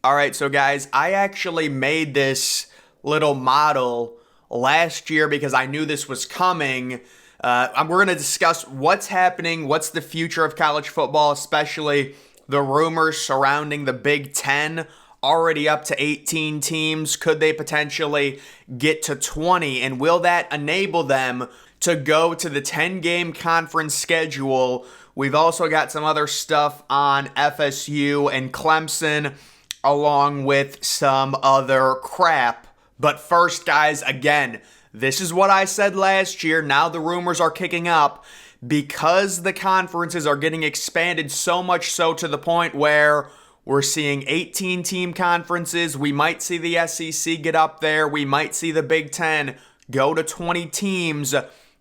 All right, so guys, I actually made this little model last year because I knew this was coming. We're going to discuss what's happening, what's the future of college football, especially the rumors surrounding the Big Ten, already up to 18 teams. Could they potentially get to 20? And will that enable them to go to the 10-game conference schedule? We've also got some other stuff on FSU and Clemson, along with some other crap. But first, guys, again, this is what I said last year. Now the rumors are kicking up because the conferences are getting expanded so much so to the point where we're seeing 18-team conferences. We might see the SEC get up there. We might see the Big Ten go to 20 teams.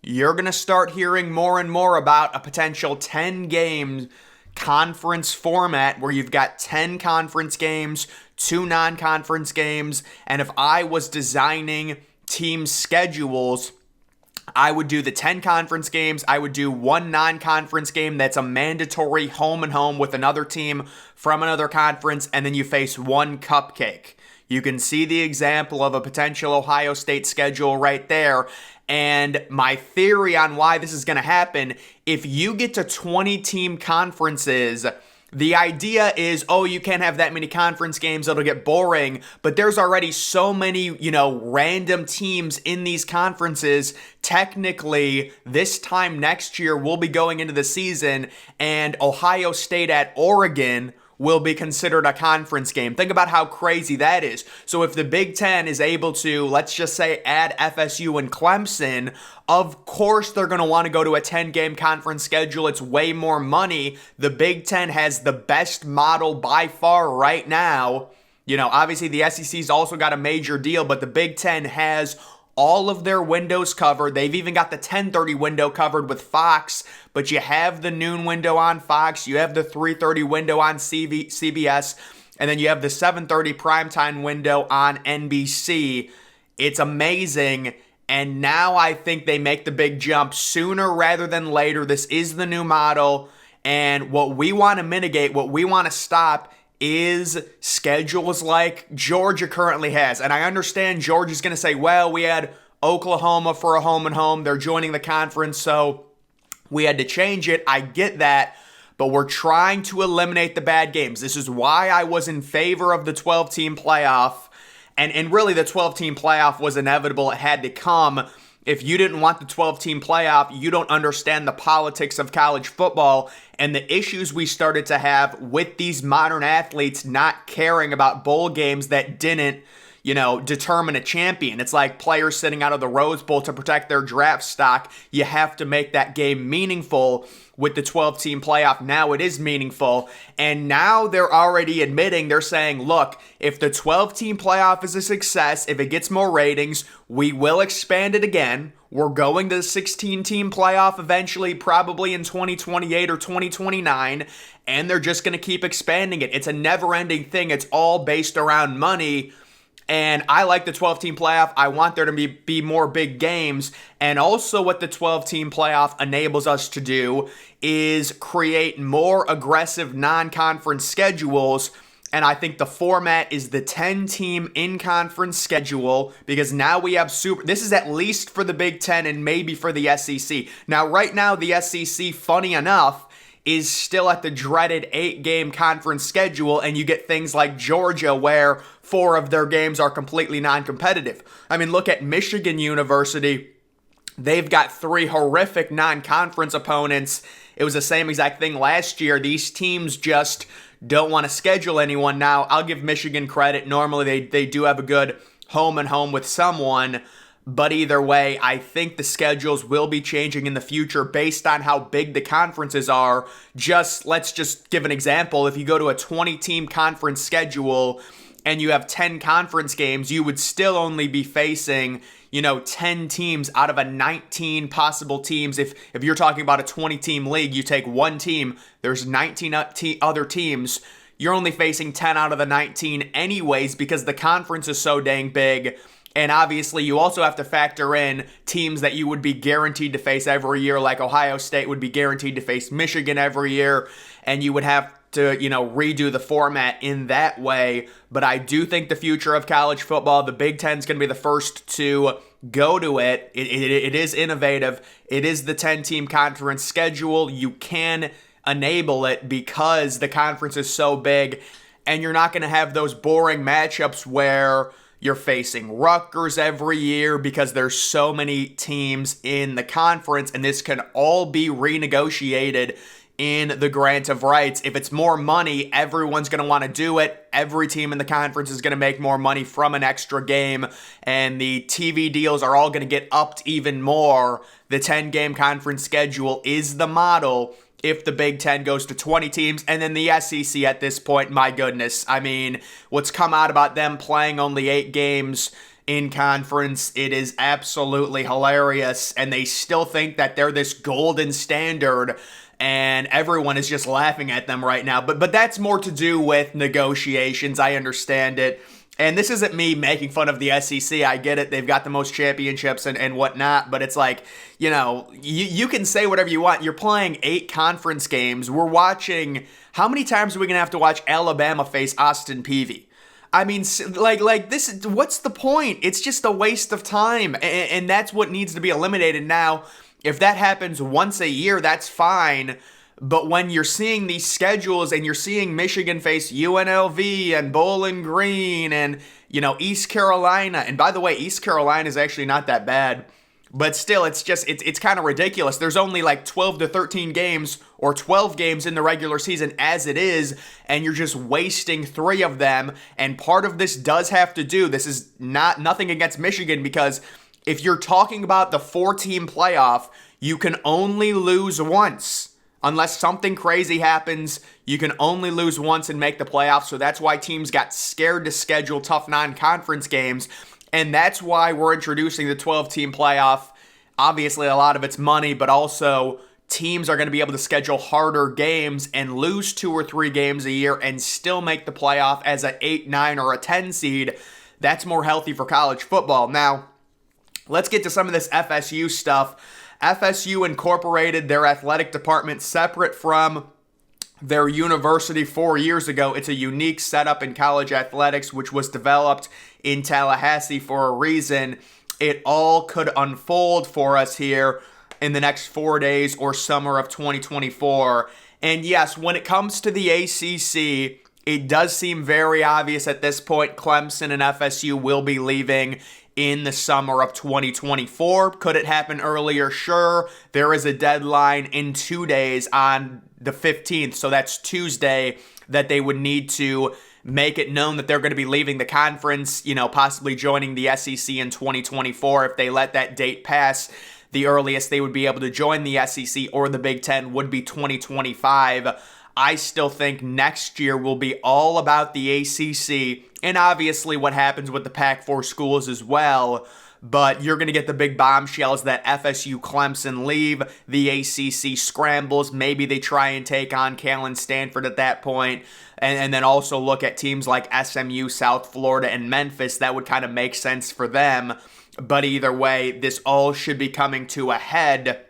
You're going to start hearing more and more about a potential 10-game conference format where you've got 10 conference games, 2 non-conference games, and if I was designing team schedules, I would do the 10 conference games. I would do 1 non-conference game that's a mandatory home and home with another team from another conference, and then you face 1 cupcake. You can see the example of a potential Ohio State schedule right there. And my theory on why this is going to happen, if you get to 20-team conferences, the idea is, you can't have that many conference games, it'll get boring. But there's already so many, random teams in these conferences. Technically, this time next year, we'll be going into the season, and Ohio State at Oregon will be considered a conference game. Think about how crazy that is. So if the Big Ten is able to, let's just say, add FSU and Clemson, of course they're going to want to go to a 10-game conference schedule. It's way more money. The Big Ten has the best model by far right now. Obviously the SEC's also got a major deal, but the Big Ten has all of their windows covered. They've even got the 10:30 window covered with Fox, but you have the noon window on Fox, you have the 3:30 window on CBS, and then you have the 7:30 primetime window on NBC. It's amazing, and now I think they make the big jump sooner rather than later. This is the new model, and what we want to mitigate, what we want to stop is schedules like Georgia currently has. And I understand Georgia's going to say, well, we had Oklahoma for a home and home. They're joining the conference, so we had to change it. I get that, but we're trying to eliminate the bad games. This is why I was in favor of the 12-team playoff. And really, the 12-team playoff was inevitable. It had to come. If you didn't want the 12-team playoff, you don't understand the politics of college football and the issues we started to have with these modern athletes not caring about bowl games that didn't, determine a champion. It's like players sitting out of the Rose Bowl to protect their draft stock. You have to make that game meaningful. With the 12-team playoff, now it is meaningful. And now they're already admitting, they're saying, look, if the 12-team playoff is a success, if it gets more ratings, we will expand it again. We're going to the 16-team playoff eventually, probably in 2028 or 2029, and they're just going to keep expanding it. It's a never-ending thing. It's all based around money. And I like the 12-team playoff. I want there to be more big games. And also what the 12-team playoff enables us to do is create more aggressive non-conference schedules. And I think the format is the 10-team in-conference schedule because now we have this is at least for the Big Ten and maybe for the SEC. Now, right now, the SEC, funny enough, is still at the dreaded 8-game conference schedule, and you get things like Georgia where 4 of their games are completely non-competitive. I mean, look at Michigan University. They've got 3 horrific non-conference opponents. It was the same exact thing last year. These teams just don't want to schedule anyone now. I'll give Michigan credit. Normally, they do have a good home and home with someone. But either way, I think the schedules will be changing in the future based on how big the conferences are. Let's just give an example. If you go to a 20-team conference schedule and you have 10 conference games, you would still only be facing, 10 teams out of a 19 possible teams. If you're talking about a 20-team league, you take 1 team, there's 19 other teams. You're only facing 10 out of the 19 anyways because the conference is so dang big. And obviously, you also have to factor in teams that you would be guaranteed to face every year, like Ohio State would be guaranteed to face Michigan every year. And you would have redo the format in that way. But I do think the future of college football, the Big Ten is going to be the first to go to it. It is innovative. It is the 10-team conference schedule. You can enable it because the conference is so big, and you're not going to have those boring matchups where you're facing Rutgers every year because there's so many teams in the conference, and this can all be renegotiated in the grant of rights. If it's more money, everyone's going to want to do it. Every team in the conference is going to make more money from an extra game, and the TV deals are all going to get upped even more. The 10-game conference schedule is the model if the Big Ten goes to 20 teams. And then the SEC at this point, my goodness. I mean, what's come out about them playing only 8 games in conference, it is absolutely hilarious. And they still think that they're this golden standard, and everyone is just laughing at them right now. But that's more to do with negotiations. I understand it. And this isn't me making fun of the SEC. I get it. They've got the most championships and whatnot. But it's like, you can say whatever you want. You're playing 8 conference games. We're watching, how many times are we going to have to watch Alabama face Austin Peay? I mean, like this, what's the point? It's just a waste of time. And that's what needs to be eliminated now. If that happens once a year, that's fine. But when you're seeing these schedules and you're seeing Michigan face UNLV and Bowling Green and, East Carolina. And by the way, East Carolina is actually not that bad. But still, it's kind of ridiculous. There's only like 12 to 13 games or 12 games in the regular season as it is, and you're just wasting 3 of them. And part of this does have to do, this is nothing against Michigan, because if you're talking about the 4-team playoff, you can only lose once. Unless something crazy happens, you can only lose once and make the playoffs. So that's why teams got scared to schedule tough non-conference games. And that's why we're introducing the 12-team playoff. Obviously, a lot of it's money, but also teams are going to be able to schedule harder games and lose 2 or 3 games a year and still make the playoff as an 8, 9, or a 10 seed. That's more healthy for college football. Now, let's get to some of this FSU stuff. FSU incorporated their athletic department separate from their university 4 years ago. It's a unique setup in college athletics, which was developed in Tallahassee for a reason. It all could unfold for us here in the next 4 days or summer of 2024. And yes, when it comes to the ACC, it does seem very obvious at this point Clemson and FSU will be leaving in the summer of 2024. Could it happen earlier? Sure. There is a deadline in 2 days on the 15th, so that's Tuesday, that they would need to make it known that they're going to be leaving the conference, possibly joining the SEC in 2024. If they let that date pass, the earliest they would be able to join the SEC or the Big Ten would be 2025. I still think next year will be all about the ACC, and obviously what happens with the Pac-4 schools as well. But you're going to get the big bombshells that FSU, Clemson leave, the ACC scrambles. Maybe they try and take on Cal and Stanford at that point. And then also look at teams like SMU, South Florida, and Memphis. That would kind of make sense for them. But either way, this all should be coming to a head.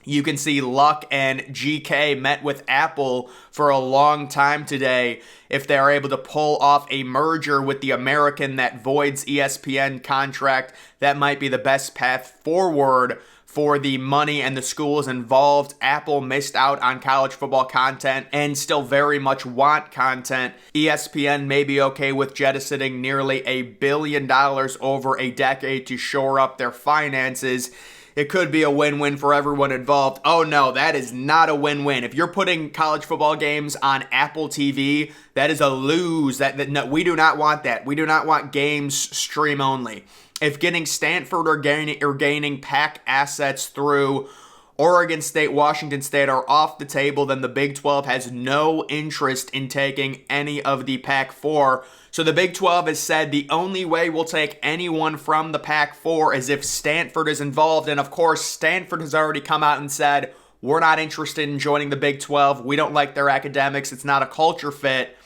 You can see Luck and GK met with Apple for a long time today. If they're able to pull off a merger with the American that voids ESPN contract, that might be the best path forward for the money and the schools involved. Apple missed out on college football content and still very much want content. ESPN may be okay with jettisoning nearly $1 billion over a decade to shore up their finances. It could be a win-win for everyone involved. Oh no, that is not a win-win. If you're putting college football games on Apple TV, that is a lose. No, we do not want that. We do not want games stream only. If getting Stanford or gaining PAC assets through Oregon State, Washington State are off the table, then the Big 12 has no interest in taking any of the Pac-4. So the Big 12 has said the only way we'll take anyone from the Pac-4 is if Stanford is involved. And of course, Stanford has already come out and said, we're not interested in joining the Big 12. We don't like their academics. It's not a culture fit.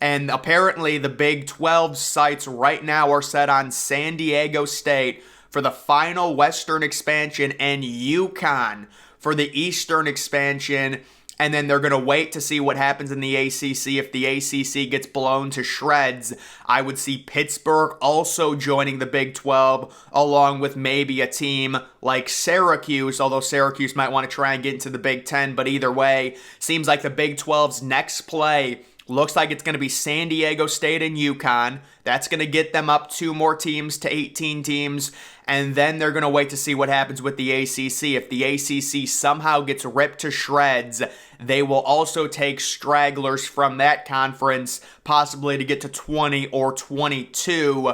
And apparently the Big 12 sights right now are set on San Diego State for the final Western expansion and UConn for the Eastern expansion. and then they're going to wait to see what happens in the ACC. If the ACC gets blown to shreds, I would see Pittsburgh also joining the Big 12, along with maybe a team like Syracuse, although Syracuse might want to try and get into the Big 10, but either way, seems like the Big 12's next play looks like it's going to be San Diego State and UConn. That's going to get them up 2 more teams to 18 teams. And then they're going to wait to see what happens with the ACC. If the ACC somehow gets ripped to shreds, they will also take stragglers from that conference, possibly to get to 20 or 22.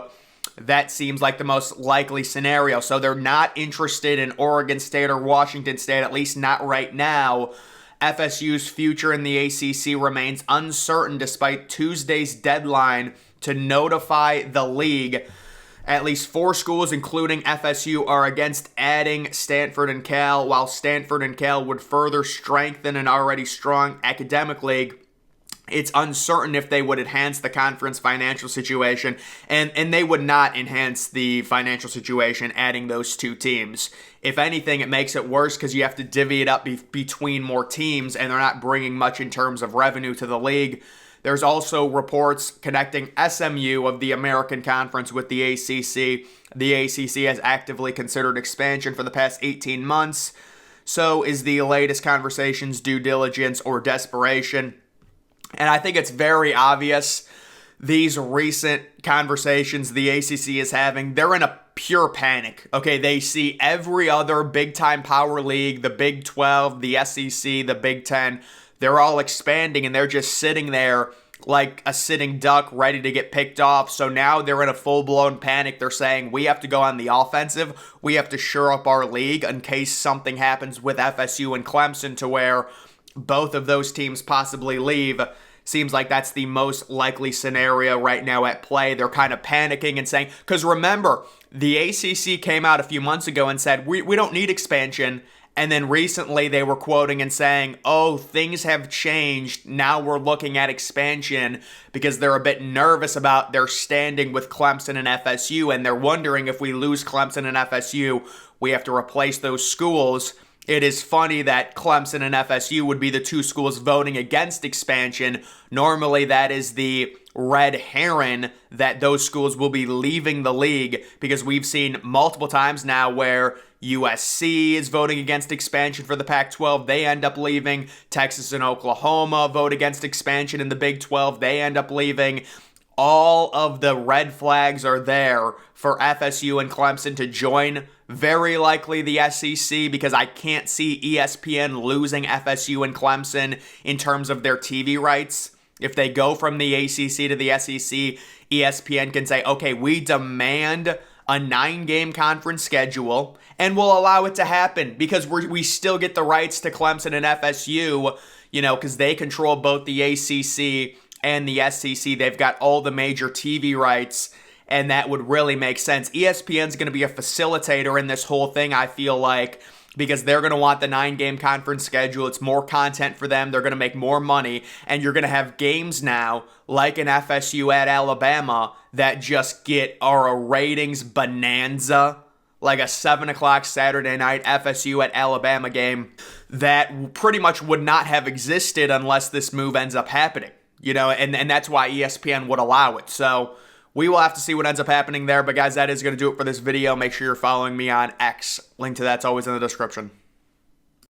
That seems like the most likely scenario. So they're not interested in Oregon State or Washington State, at least not right now. FSU's future in the ACC remains uncertain despite Tuesday's deadline to notify the league. At least 4 schools, including FSU, are against adding Stanford and Cal, while Stanford and Cal would further strengthen an already strong academic league. It's uncertain if they would enhance the conference financial situation, and they would not enhance the financial situation adding those 2 teams. If anything, it makes it worse because you have to divvy it up between more teams, and they're not bringing much in terms of revenue to the league. There's also reports connecting SMU of the American Conference with the ACC. The ACC has actively considered expansion for the past 18 months. So is the latest conversations due diligence or desperation? And I think it's very obvious these recent conversations the ACC is having, they're in a pure panic. Okay, they see every other big-time power league, the Big 12, the SEC, the Big 10, they're all expanding, and they're just sitting there like a sitting duck ready to get picked off. So now they're in a full-blown panic. They're saying, we have to go on the offensive. We have to shore up our league in case something happens with FSU and Clemson to where both of those teams possibly leave. Seems like that's the most likely scenario right now at play. They're kind of panicking and saying, because remember, the ACC came out a few months ago and said, we don't need expansion. And then recently they were quoting and saying, oh, things have changed. Now we're looking at expansion because they're a bit nervous about their standing with Clemson and FSU. And they're wondering if we lose Clemson and FSU, we have to replace those schools. It is funny that Clemson and FSU would be the 2 schools voting against expansion. Normally that is the red herring that those schools will be leaving the league, because we've seen multiple times now where USC is voting against expansion for the Pac-12. They end up leaving. Texas and Oklahoma vote against expansion in the Big 12. They end up leaving. All of the red flags are there for FSU and Clemson to join. Very likely the SEC, because I can't see ESPN losing FSU and Clemson in terms of their TV rights. If they go from the ACC to the SEC, ESPN can say, okay, we demand a 9-game conference schedule, and we'll allow it to happen because we still get the rights to Clemson and FSU, because they control both the ACC and the SEC. They've got all the major TV rights, and that would really make sense. ESPN's going to be a facilitator in this whole thing, I feel like, because they're going to want the 9-game conference schedule. It's more content for them. They're going to make more money, and you're going to have games now, like an FSU at Alabama, that just are a ratings bonanza, like a 7 o'clock Saturday night FSU at Alabama game that pretty much would not have existed unless this move ends up happening. And that's why ESPN would allow it. So we will have to see what ends up happening there. But guys, that is going to do it for this video. Make sure you're following me on X. Link to that's always in the description.